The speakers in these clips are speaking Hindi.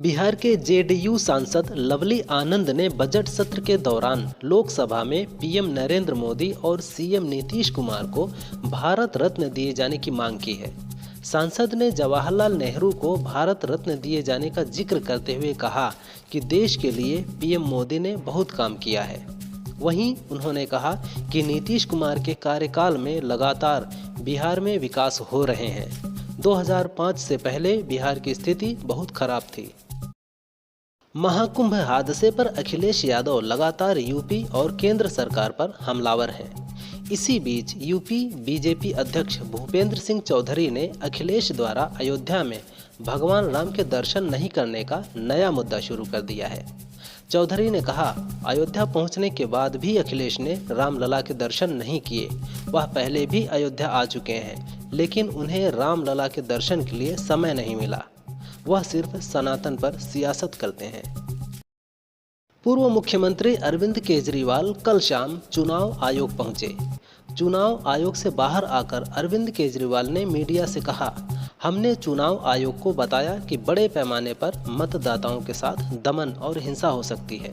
बिहार के जेडीयू सांसद लवली आनंद ने बजट सत्र के दौरान लोकसभा में पीएम नरेंद्र मोदी और सीएम नीतीश कुमार को भारत रत्न दिए जाने की मांग की है। सांसद ने जवाहरलाल नेहरू को भारत रत्न दिए जाने का जिक्र करते हुए कहा कि देश के लिए पीएम मोदी ने बहुत काम किया है। वहीं उन्होंने कहा कि नीतीश कुमार के कार्यकाल में लगातार बिहार में विकास हो रहे हैं। 2005 से पहले बिहार की स्थिति बहुत खराब थी। महाकुंभ हादसे पर अखिलेश यादव लगातार यूपी और केंद्र सरकार पर हमलावर हैं। इसी बीच यूपी बीजेपी अध्यक्ष भूपेंद्र सिंह चौधरी ने अखिलेश द्वारा अयोध्या में भगवान राम के दर्शन नहीं करने का नया मुद्दा शुरू कर दिया है। चौधरी ने कहा, अयोध्या पहुंचने के बाद भी अखिलेश ने रामलला के दर्शन नहीं किए। वह पहले भी अयोध्या आ चुके हैं, लेकिन उन्हें रामलला के दर्शन के लिए समय नहीं मिला। वह सिर्फ सनातन पर सियासत करते हैं। पूर्व मुख्यमंत्री अरविंद केजरीवाल कल शाम चुनाव आयोग पहुंचे। चुनाव आयोग से बाहर आकर अरविंद केजरीवाल ने मीडिया से कहा, हमने चुनाव आयोग को बताया कि बड़े पैमाने पर मतदाताओं के साथ दमन और हिंसा हो सकती है।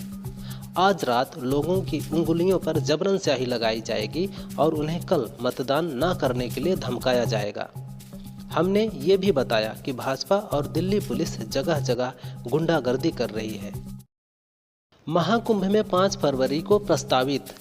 आज रात लोगों की उंगलियों पर जबरन स्याही लगाई जाएगी और उन्हें कल मतदान न करने के लिए धमकाया जाएगा। हमने ये भी बताया कि भाजपा और दिल्ली पुलिस जगह जगह गुंडागर्दी कर रही है। महाकुंभ में 5 फरवरी को प्रस्तावित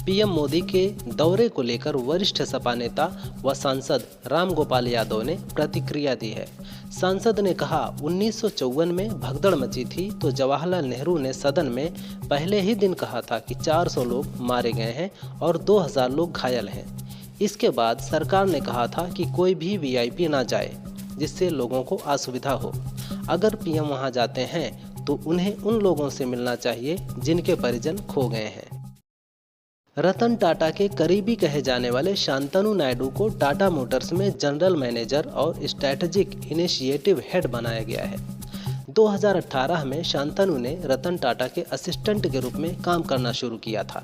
पीएम मोदी के दौरे को लेकर वरिष्ठ सपा नेता व सांसद रामगोपाल यादव ने प्रतिक्रिया दी है। सांसद ने कहा, 1954 में भगदड़ मची थी तो जवाहरलाल नेहरू ने सदन में पहले ही दिन कहा था कि 400 लोग मारे गए हैं और 2000 लोग घायल हैं। इसके बाद सरकार ने कहा था कि कोई भी वीआईपी ना जाए जिससे लोगों को असुविधा हो। अगर पीएम वहां जाते हैं तो उन्हें उन लोगों से मिलना चाहिए जिनके परिजन खो गए हैं। रतन टाटा के करीबी कहे जाने वाले शांतनु नायडू को टाटा मोटर्स में जनरल मैनेजर और स्ट्रैटेजिक इनिशिएटिव हेड बनाया गया है। 2018 में शांतनु ने रतन टाटा के असिस्टेंट के रूप में काम करना शुरू किया था।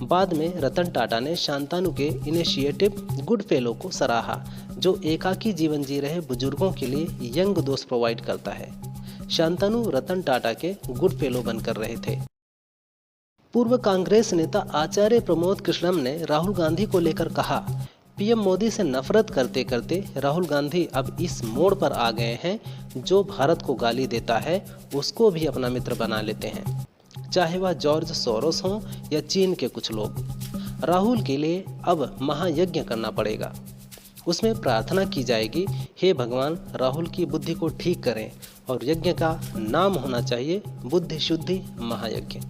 बाद में रतन टाटा ने शांतनु के इनिशिएटिव गुड फेलो को सराहा, जो एकाकी जीवन जी रहे बुजुर्गों के लिए यंग दोस्त प्रोवाइड करता है। शांतनु रतन टाटा के गुड फेलो बनकर रहे थे। पूर्व कांग्रेस नेता आचार्य प्रमोद कृष्णम ने राहुल गांधी को लेकर कहा, पीएम मोदी से नफरत करते करते राहुल गांधी अब इस मोड़ पर आ गए हैं, जो भारत को गाली देता है उसको भी अपना मित्र बना लेते हैं, चाहे वह जॉर्ज सोरोस हो या चीन के कुछ लोग। राहुल के लिए अब महायज्ञ करना पड़ेगा। उसमें प्रार्थना की जाएगी, हे भगवान राहुल की बुद्धि को ठीक करें, और यज्ञ का नाम होना चाहिए बुद्धि शुद्धि महायज्ञ।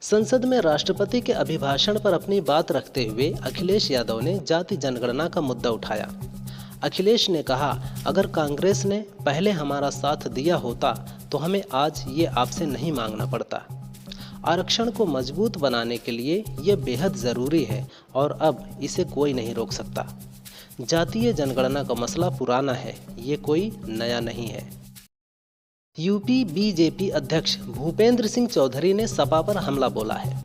संसद में राष्ट्रपति के अभिभाषण पर अपनी बात रखते हुए अखिलेश यादव ने जाति जनगणना का मुद्दा उठाया। अखिलेश ने कहा, अगर कांग्रेस ने पहले हमारा साथ दिया होता तो हमें आज ये आपसे नहीं मांगना पड़ता। आरक्षण को मजबूत बनाने के लिए ये बेहद ज़रूरी है और अब इसे कोई नहीं रोक सकता। जातीय जनगणना का मसला पुराना है, ये कोई नया नहीं है। यूपी बीजेपी अध्यक्ष भूपेंद्र सिंह चौधरी ने सपा पर हमला बोला है।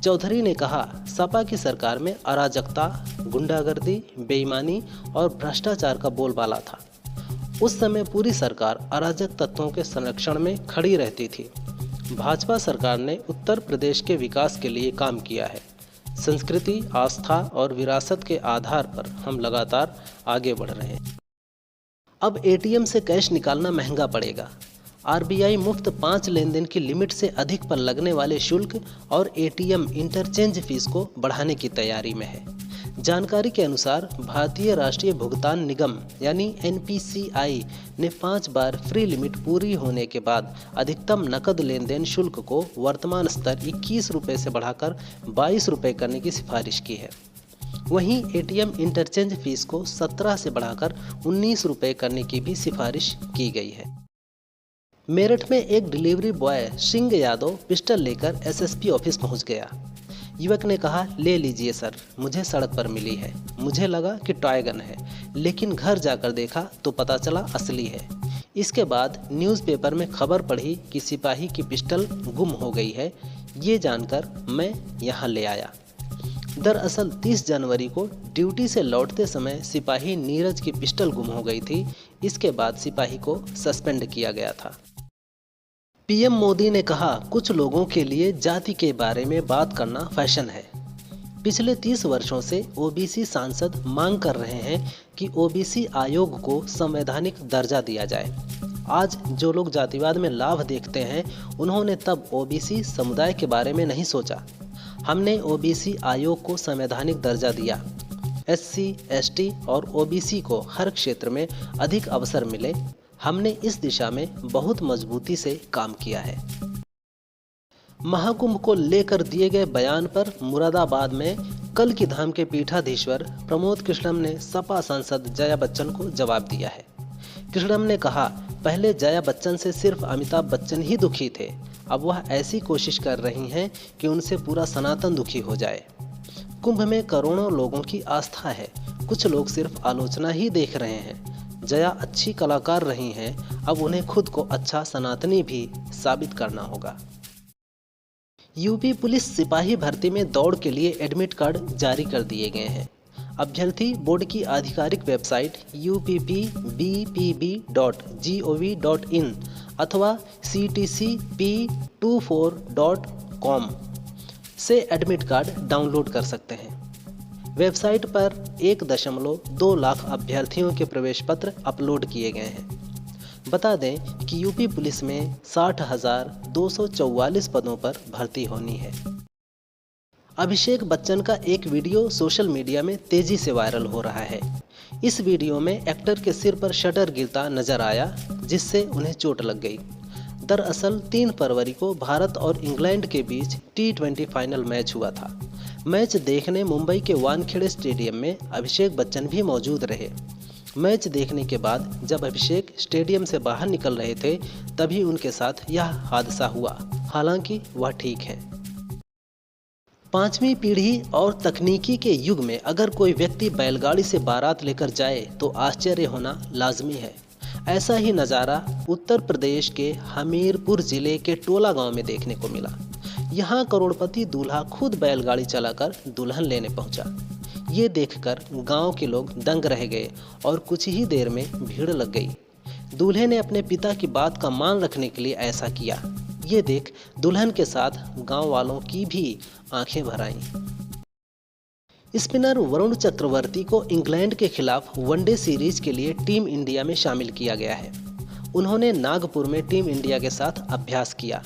चौधरी ने कहा, सपा की सरकार में अराजकता, गुंडागर्दी, बेईमानी और भ्रष्टाचार का बोलबाला था। उस समय पूरी सरकार अराजक तत्वों के संरक्षण में खड़ी रहती थी। भाजपा सरकार ने उत्तर प्रदेश के विकास के लिए काम किया है। संस्कृति, आस्था और विरासत के आधार पर हम लगातार आगे बढ़ रहे हैं। अब एटीएम से कैश निकालना महंगा पड़ेगा। आरबीआई मुफ्त 5 लेनदेन की लिमिट से अधिक पर लगने वाले शुल्क और एटीएम इंटरचेंज फीस को बढ़ाने की तैयारी में है। जानकारी के अनुसार भारतीय राष्ट्रीय भुगतान निगम यानी एनपीसीआई ने 5 बार फ्री लिमिट पूरी होने के बाद अधिकतम नकद लेनदेन शुल्क को वर्तमान स्तर 21 रुपये से बढ़ाकर 22 रुपये करने की सिफारिश की है। वहीं एटीएम इंटरचेंज फीस को 17 से बढ़ाकर 19 रुपये करने की भी सिफारिश की गई है। मेरठ में एक delivery boy Singh Yadav pistol लेकर एसएसपी ऑफिस पहुंच गया। युवक ने कहा, ले लीजिए सर, मुझे सड़क पर मिली है। मुझे लगा कि टॉय गन है, लेकिन घर जाकर देखा तो पता चला असली है। इसके बाद न्यूज़पेपर में खबर पढ़ी कि सिपाही की पिस्टल गुम हो गई है। ये जानकर मैं यहाँ ले आया। दरअसल 30 जनवरी को ड्यूटी से लौटते समय सिपाही नीरज की पिस्टल गुम हो गई थी। इसके बाद सिपाही को सस्पेंड किया गया था। पीएम मोदी ने कहा, कुछ लोगों के लिए जाति के बारे में बात करना फैशन है। पिछले 30 वर्षों से ओबीसी सांसद मांग कर रहे हैं कि ओबीसी आयोग को संवैधानिक दर्जा दिया जाए। आज जो लोग जातिवाद में लाभ देखते हैं, उन्होंने तब ओबीसी समुदाय के बारे में नहीं सोचा। हमने ओबीसी आयोग को संवैधानिक दर्जा दिया। एससी, एसटी और ओबीसी को हर क्षेत्र में अधिक अवसर मिले। हमने इस दिशा में बहुत मजबूती से काम किया है। महाकुंभ को लेकर दिए गए बयान पर मुरादाबाद में कल की धाम के पीठाधीश्वर प्रमोद कृष्णम ने सपा सांसद जया बच्चन को जवाब दिया है। कृष्णम ने कहा, पहले जया बच्चन से सिर्फ अमिताभ बच्चन ही दुखी थे, अब वह ऐसी कोशिश कर रही हैं कि उनसे पूरा सनातन दुखी हो जाए। कुंभ में करोड़ों लोगों की आस्था है, कुछ लोग सिर्फ आलोचना ही देख रहे हैं। जया अच्छी कलाकार रही हैं, अब उन्हें खुद को अच्छा सनातनी भी साबित करना होगा। यूपी पुलिस सिपाही भर्ती में दौड़ के लिए एडमिट कार्ड जारी कर दिए गए हैं। अभ्यर्थी बोर्ड की आधिकारिक वेबसाइट uppbpb.gov.in अथवा ctcp24.com से एडमिट कार्ड डाउनलोड कर सकते हैं। वेबसाइट पर 1.2 लाख अभ्यर्थियों के प्रवेश पत्र अपलोड किए गए हैं। बता दें कि यूपी पुलिस में 60,244 पदों पर भर्ती होनी है। अभिषेक बच्चन का एक वीडियो सोशल मीडिया में तेजी से वायरल हो रहा है। इस वीडियो में एक्टर के सिर पर शटर गिरता नजर आया, जिससे उन्हें चोट लग गई। दरअसल 3 फरवरी को भारत और इंग्लैंड के बीच T20 फाइनल मैच हुआ था। मैच देखने मुंबई के वानखेड़े स्टेडियम में अभिषेक बच्चन भी मौजूद रहे। मैच देखने के बाद जब अभिषेक स्टेडियम से बाहर निकल रहे थे, तभी उनके साथ यह हादसा हुआ। हालांकि वह ठीक है। 5वीं पीढ़ी और तकनीकी के युग में अगर कोई व्यक्ति बैलगाड़ी से बारात लेकर जाए तो आश्चर्य होना लाजमी है। ऐसा ही नज़ारा उत्तर प्रदेश के हमीरपुर जिले के टोला गांव में देखने को मिला। यहाँ करोड़पति दूल्हा खुद बैलगाड़ी चलाकर दुल्हन लेने पहुंचा। ये देखकर गांव के लोग दंग रह गए और कुछ ही देर में भीड़ लग गई। दूल्हे ने अपने पिता की बात का मान रखने के लिए ऐसा किया। ये देख दुल्हन के साथ गांव वालों की भी आंखें भर आईं। स्पिनर वरुण चक्रवर्ती को इंग्लैंड के खिलाफ वनडे सीरीज के लिए टीम इंडिया में शामिल किया गया है। उन्होंने नागपुर में टीम इंडिया के साथ अभ्यास किया।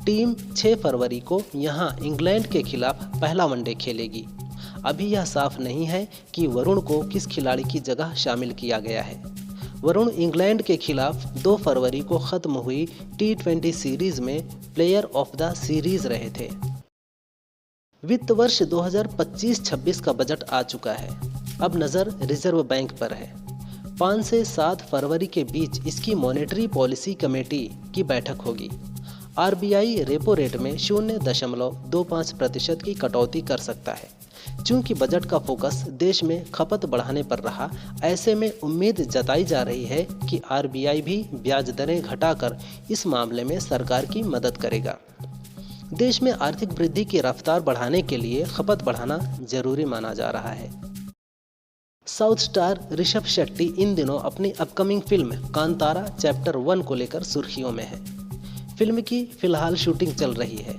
टीम 6 फरवरी को यहां इंग्लैंड के खिलाफ पहला वनडे खेलेगी। अभी यह साफ नहीं है कि वरुण को किस खिलाड़ी की जगह शामिल किया गया है। वरुण इंग्लैंड के खिलाफ 2 फरवरी को खत्म हुई T20 सीरीज में प्लेयर ऑफ द सीरीज रहे थे। वित्त वर्ष 2025-26 का बजट आ चुका है। अब नज़र रिजर्व बैंक पर है। 5 से 7 फरवरी के बीच इसकी मॉनेटरी पॉलिसी कमेटी की बैठक होगी। आरबीआई रेपो रेट में 0.25% की कटौती कर सकता है। चूंकि बजट का फोकस देश में खपत बढ़ाने पर रहा, ऐसे में उम्मीद जताई जा रही है कि आरबीआई भी ब्याज दरें घटाकर इस मामले में सरकार की मदद करेगा। देश में आर्थिक वृद्धि की रफ्तार बढ़ाने के लिए खपत बढ़ाना जरूरी माना जा रहा है। साउथ स्टार ऋषभ शेट्टी इन दिनों अपनी अपकमिंग फिल्म कांतारा चैप्टर 1 को लेकर सुर्खियों में है। फिल्म की फिलहाल शूटिंग चल रही है।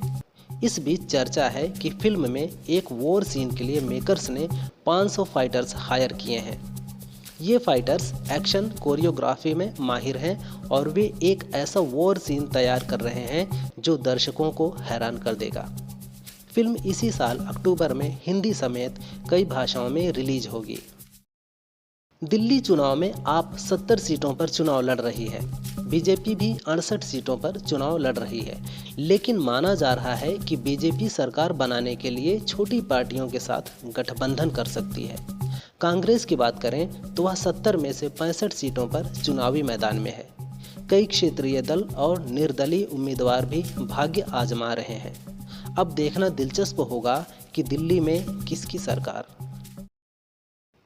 इस बीच चर्चा है कि फिल्म में एक वॉर सीन के लिए मेकर्स ने 500 फाइटर्स हायर किए हैं। ये फाइटर्स एक्शन कोरियोग्राफी में माहिर हैं और वे एक ऐसा वॉर सीन तैयार कर रहे हैं जो दर्शकों को हैरान कर देगा। फिल्म इसी साल अक्टूबर में हिंदी समेत कई भाषाओं में रिलीज होगी। दिल्ली चुनाव में आप 70 सीटों पर चुनाव लड़ रही है। बीजेपी भी 68 सीटों पर चुनाव लड़ रही है, लेकिन माना जा रहा है कि बीजेपी सरकार बनाने के लिए छोटी पार्टियों के साथ गठबंधन कर सकती है। कांग्रेस की बात करें तो वह 70 में से 65 सीटों पर चुनावी मैदान में है। कई क्षेत्रीय दल और निर्दलीय उम्मीदवार भी भाग्य आजमा रहे हैं। अब देखना दिलचस्प होगा कि दिल्ली में किसकी सरकार।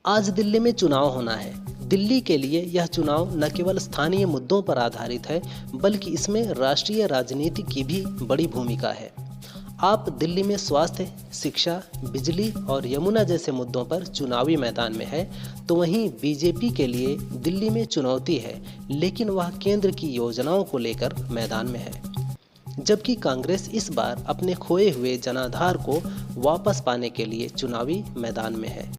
आज दिल्ली में चुनाव होना है। दिल्ली के लिए यह चुनाव न केवल स्थानीय मुद्दों पर आधारित है, बल्कि इसमें राष्ट्रीय राजनीति की भी बड़ी भूमिका है। आप दिल्ली में स्वास्थ्य, शिक्षा, बिजली और यमुना जैसे मुद्दों पर चुनावी मैदान में है, तो वहीं बीजेपी के लिए दिल्ली में चुनौती है, लेकिन वह केंद्र की योजनाओं को लेकर मैदान में है। जबकि कांग्रेस इस बार अपने खोए हुए जनाधार को वापस पाने के लिए चुनावी मैदान में है।